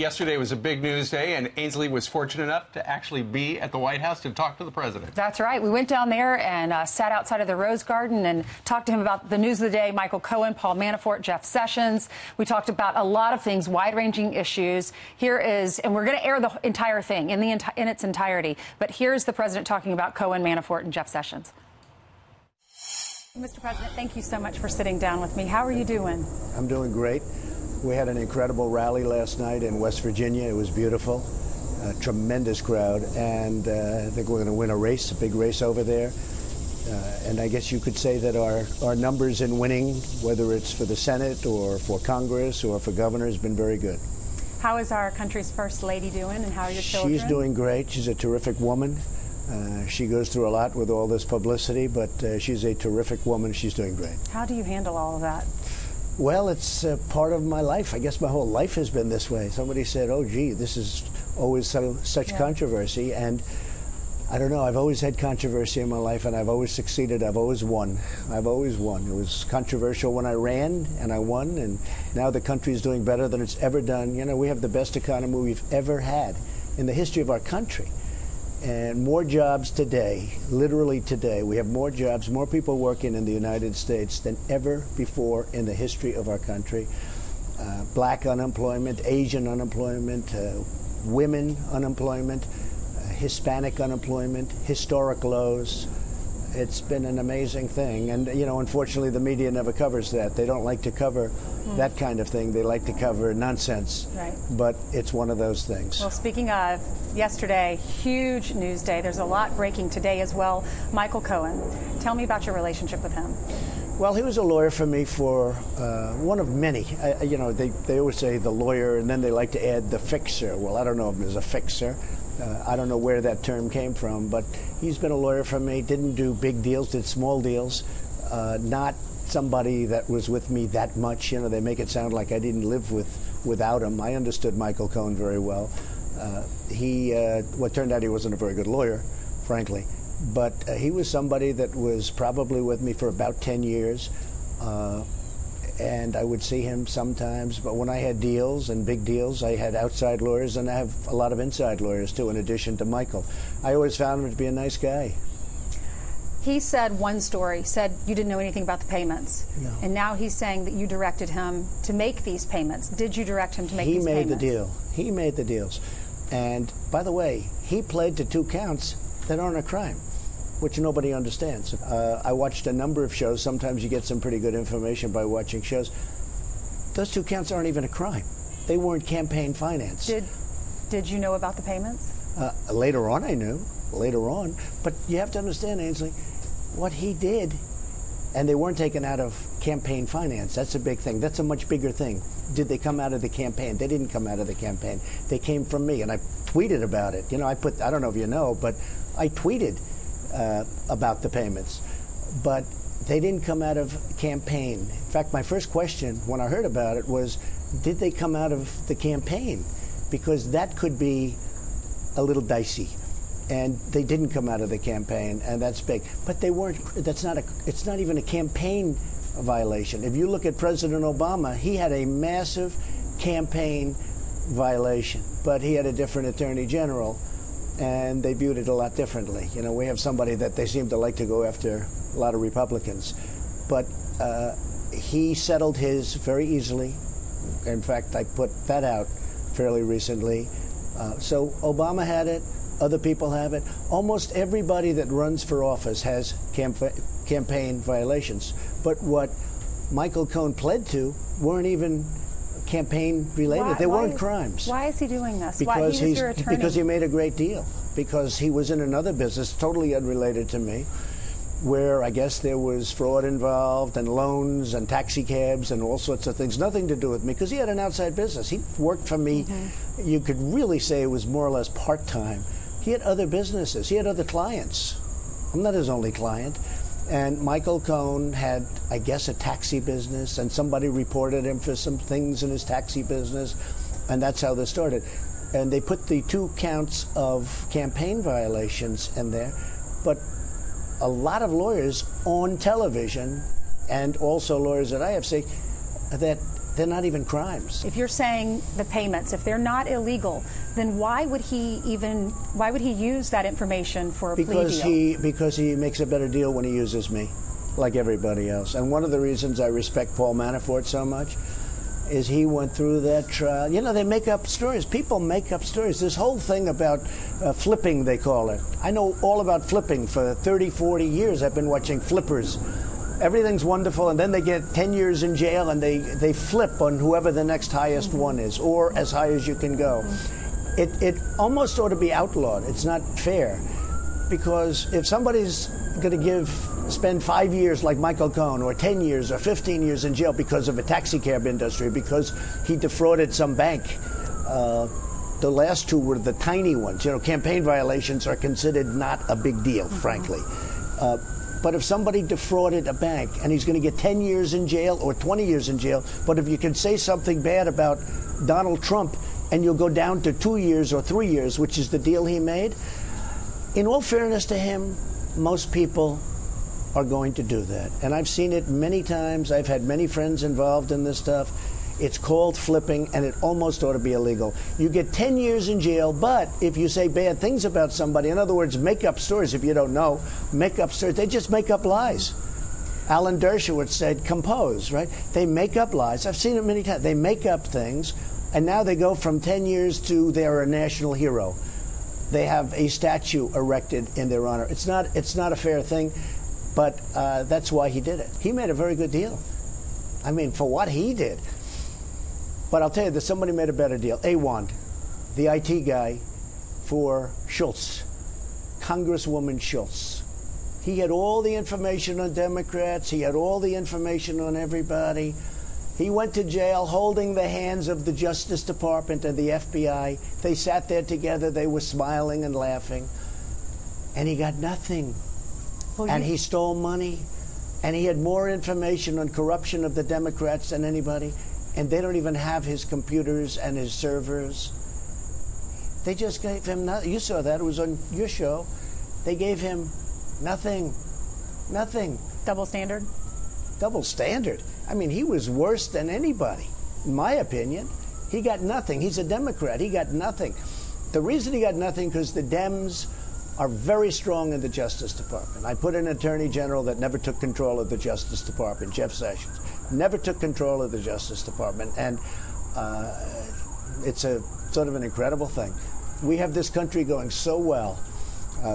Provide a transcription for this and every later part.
Yesterday was a big news day, and Ainsley was fortunate enough to actually be at the White House to talk to the president. That's right. We went down there and sat outside of the Rose Garden and talked to him about the news of the day, Michael Cohen, Paul Manafort, Jeff Sessions. We talked about a lot of things, wide-ranging issues. Here is, and we're going to air the entire thing in its entirety, but here's the president talking about Cohen, Manafort, and Jeff Sessions. Mr. President, thank you so much for sitting down with me. How are you doing? I'm doing great. We had an incredible rally last night in West Virginia. It was beautiful, a tremendous crowd, and I think we're going to win a race, a big race over there. And I guess you could say that our numbers in winning, whether it's for the Senate or for Congress or for governor, has been very good. How is our country's first lady doing, and how are your children? She's doing great. She's a terrific woman. She goes through a lot with all this publicity, but she's a terrific woman. She's doing great. How do you handle all of that? Well, it's part of my life. I guess my whole life has been this way. Somebody said, oh, gee, this is always such controversy. And I don't know, I've always had controversy in my life, and I've always succeeded. I've always won. I've always won. It was controversial when I ran, and I won. And now the country's doing better than it's ever done. You know, we have the best economy we've ever had in the history of our country. And more jobs today, literally today, we have more jobs, more people working in the United States than ever before in the history of our country. Black unemployment, Asian unemployment, women unemployment, Hispanic unemployment, historic lows. It's been an amazing thing. And, you know, unfortunately, the media never covers that. They don't like to cover that kind of thing. They like to cover nonsense. Right. But it's one of those things. Well, speaking of yesterday, huge news day. There's a lot breaking today as well. Michael Cohen, tell me about your relationship with him. Well, he was a lawyer for me for one of many. You know, they always say the lawyer, and then they like to add the fixer. Well, I don't know if there's a fixer. I don't know where that term came from, but he's been a lawyer for me, didn't do big deals, did small deals, not somebody that was with me that much. You know, they make it sound like I didn't live without him. I understood Michael Cohen very well. What turned out he wasn't a very good lawyer, frankly, but he was somebody that was probably with me for about 10 years. And I would see him sometimes, but when I had deals and big deals, I had outside lawyers, and I have a lot of inside lawyers, too, in addition to Michael. I always found him to be a nice guy. He said one story, said you didn't know anything about the payments. No. And now he's saying that you directed him to make these payments. Did you direct him to make these payments? He made the deal. He made the deals. And, by the way, he pled to 2 counts that aren't a crime, which nobody understands. I watched a number of shows. Sometimes you get some pretty good information by watching shows. Those 2 counts aren't even a crime. They weren't campaign finance. Did you know about the payments? Later on, I knew. Later on. But you have to understand, Ainsley, what he did, and they weren't taken out of campaign finance. That's a big thing. That's a much bigger thing. Did they come out of the campaign? They didn't come out of the campaign. They came from me, and I tweeted about it. You know, I don't know if you know, but I tweeted about the payments, but they didn't come out of campaign. In fact, my first question when I heard about it was, did they come out of the campaign? Because that could be a little dicey. And they didn't come out of the campaign, and that's big. But they weren't. It's not even a campaign violation. If you look at President Obama, he had a massive campaign violation, but he had a different attorney general, and they viewed it a lot differently. You know, we have somebody that they seem to like to go after a lot of Republicans. But he settled his very easily. In fact, I put that out fairly recently. So Obama had it. Other people have it. Almost everybody that runs for office has campaign violations. But what Michael Cohen pled to weren't even campaign related. They weren't crimes. Why is he doing this? Because he was your attorney. Because he made a great deal. Because he was in another business, totally unrelated to me, where I guess there was fraud involved and loans and taxi cabs and all sorts of things. Nothing to do with me, because he had an outside business. He worked for me. You could really say it was more or less part-time. He had other businesses. He had other clients. I'm not his only client. And Michael Cohen had, I guess, a taxi business, and somebody reported him for some things in his taxi business, and that's how this started. And they put the 2 counts of campaign violations in there, but a lot of lawyers on television, and also lawyers that I have, say that they're not even crimes. If you're saying the payments, if they're not illegal, then why would he use that information for a plea deal? Because he makes a better deal when he uses me, like everybody else. And one of the reasons I respect Paul Manafort so much is he went through that trial. You know, they make up stories. People make up stories. This whole thing about flipping, they call it. I know all about flipping. For 30, 40 years, I've been watching flippers. Everything's wonderful, and then they get 10 years in jail, and they flip on whoever the next highest one is, or as high as you can go. It almost ought to be outlawed. It's not fair, because if somebody's going to spend 5 years like Michael Cohen, or 10 years or 15 years in jail because of a taxi cab industry, because he defrauded some bank, the last two were the tiny ones. You know, campaign violations are considered not a big deal, frankly. But if somebody defrauded a bank and he's going to get 10 years in jail or 20 years in jail, but if you can say something bad about Donald Trump and you'll go down to 2 years or 3 years, which is the deal he made, in all fairness to him, most people are going to do that. And I've seen it many times. I've had many friends involved in this stuff. It's called flipping, and it almost ought to be illegal. You get 10 years in jail, but if you say bad things about somebody, in other words, make up stories, if you don't know, make up stories, they just make up lies. Alan Dershowitz said, compose, right? They make up lies. I've seen it many times. They make up things, and now they go from 10 years to they're a national hero. They have a statue erected in their honor. It's not a fair thing, but that's why he did it. He made a very good deal. I mean, for what he did. But I'll tell you that somebody made a better deal. Awand, the IT guy for Schultz, Congresswoman Schultz. He had all the information on Democrats. He had all the information on everybody. He went to jail holding the hands of the Justice Department and the FBI. They sat there together. They were smiling and laughing. And he got nothing. And he stole money. And he had more information on corruption of the Democrats than anybody. And they don't even have his computers and his servers. They just gave him nothing. You saw that. It was on your show. They gave him nothing. Nothing. Double standard? Double standard. I mean, he was worse than anybody, in my opinion. He got nothing. He's a Democrat. He got nothing. The reason he got nothing because the Dems are very strong in the Justice Department. I put an attorney general that never took control of the Justice Department, Jeff Sessions. Never took control of the Justice Department, and it's a sort of an incredible thing. We have this country going so well.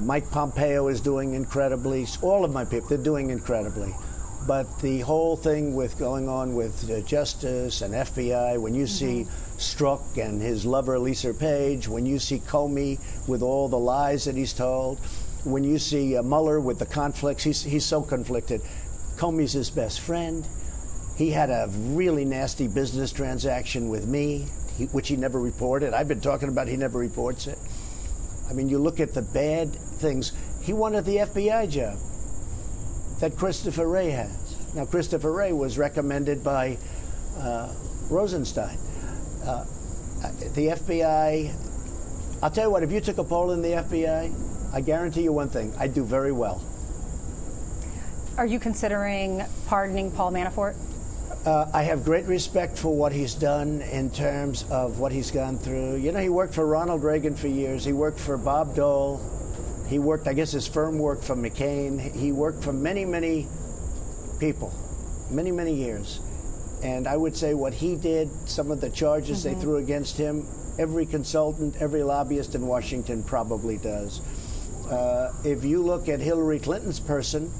Mike Pompeo is doing incredibly. All of my people, they're doing incredibly. But the whole thing with going on with Justice and FBI, when you see Strzok and his lover Lisa Page, when you see Comey with all the lies that he's told, when you see Mueller with the conflicts, he's so conflicted. Comey's his best friend. He had a really nasty business transaction with me, which he never reported. I've been talking about he never reports it. I mean, you look at the bad things. He wanted the FBI job that Christopher Wray has. Now, Christopher Wray was recommended by Rosenstein. The FBI, I'll tell you what, if you took a poll in the FBI, I guarantee you one thing, I'd do very well. Are you considering pardoning Paul Manafort? I have great respect for what he's done in terms of what he's gone through. You know, he worked for Ronald Reagan for years. He worked for Bob Dole. He worked, I guess his firm worked for McCain. He worked for many, many people, many, many years. And I would say what he did, some of the charges they threw against him, every consultant, every lobbyist in Washington probably does. If you look at Hillary Clinton's person,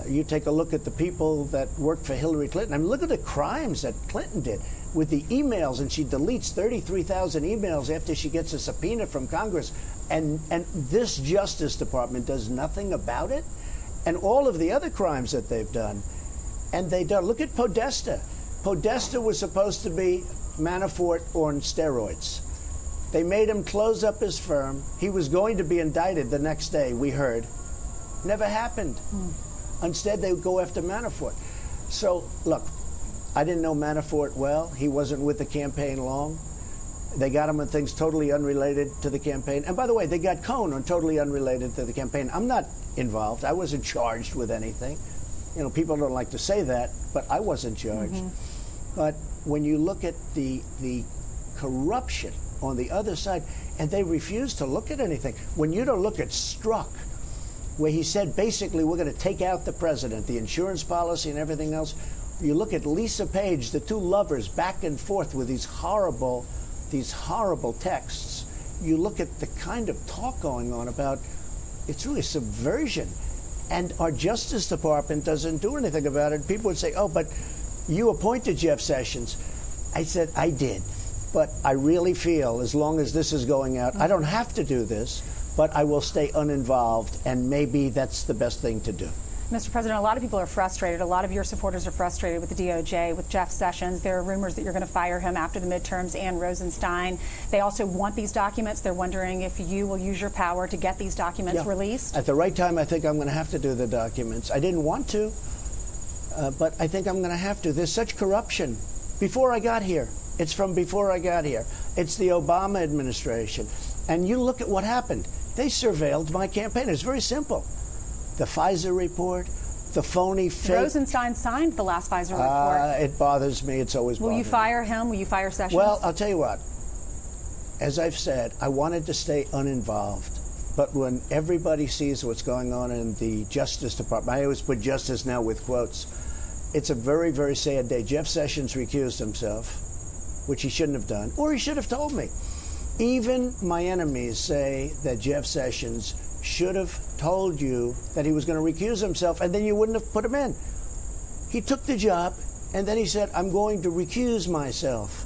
you take a look at the people that worked for Hillary Clinton. I mean, look at the crimes that Clinton did with the emails, and she deletes 33,000 emails after she gets a subpoena from Congress. And this Justice Department does nothing about it. And all of the other crimes that they've done. And they don't. Look at Podesta. Podesta was supposed to be Manafort on steroids. They made him close up his firm. He was going to be indicted the next day, we heard. Never happened. Instead, they would go after Manafort. So, look, I didn't know Manafort well. He wasn't with the campaign long. They got him on things totally unrelated to the campaign. And by the way, they got Cohen on totally unrelated to the campaign. I'm not involved. I wasn't charged with anything. You know, people don't like to say that, but I wasn't charged. But when you look at the corruption on the other side, and they refuse to look at anything. When you don't look at Strzok, where he said basically we're going to take out the president, the insurance policy and everything else. You look at Lisa Page, the two lovers back and forth with these horrible texts. You look at the kind of talk going on about, it's really subversion. And our Justice Department doesn't do anything about it. People would say, oh, but you appointed Jeff Sessions. I said, I did. But I really feel as long as this is going out, I don't have to do this, but I will stay uninvolved, and maybe that's the best thing to do. Mr. President, a lot of people are frustrated. A lot of your supporters are frustrated with the DOJ, with Jeff Sessions. There are rumors that you're going to fire him after the midterms and Rosenstein. They also want these documents. They're wondering if you will use your power to get these documents released. At the right time, I think I'm going to have to do the documents. I didn't want to, but I think I'm going to have to. There's such corruption. Before I got here. It's from before I got here. It's the Obama administration. And you look at what happened. They surveilled my campaign. It's very simple. The Pfizer report, the phony fake. Rosenstein signed the last Pfizer report. It bothers me. It's always bothered me. Will you fire him? Will you fire Sessions? Well, I'll tell you what. As I've said, I wanted to stay uninvolved. But when everybody sees what's going on in the Justice Department, I always put justice now with quotes, it's a very, very sad day. Jeff Sessions recused himself, which he shouldn't have done, or he should have told me. Even my enemies say that Jeff Sessions should have told you that he was going to recuse himself, and then you wouldn't have put him in. He took the job, and then he said, I'm going to recuse myself.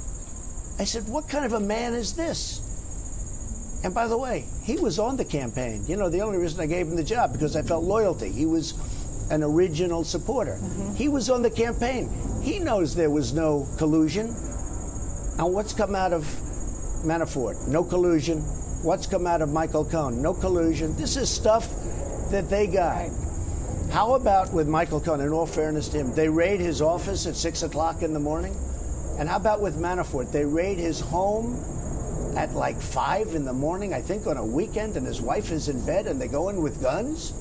I said, what kind of a man is this? And by the way, he was on the campaign. You know, the only reason I gave him the job, because I felt loyalty. He was an original supporter. He was on the campaign. He knows there was no collusion. And what's come out of Manafort? No collusion. What's come out of Michael Cohen? No collusion. This is stuff that they got. Right. How about with Michael Cohen, in all fairness to him, they raid his office at 6 o'clock in the morning? And how about with Manafort? They raid his home at like 5 in the morning, I think on a weekend, and his wife is in bed, and they go in with guns?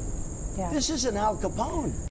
Yeah. This isn't Al Capone.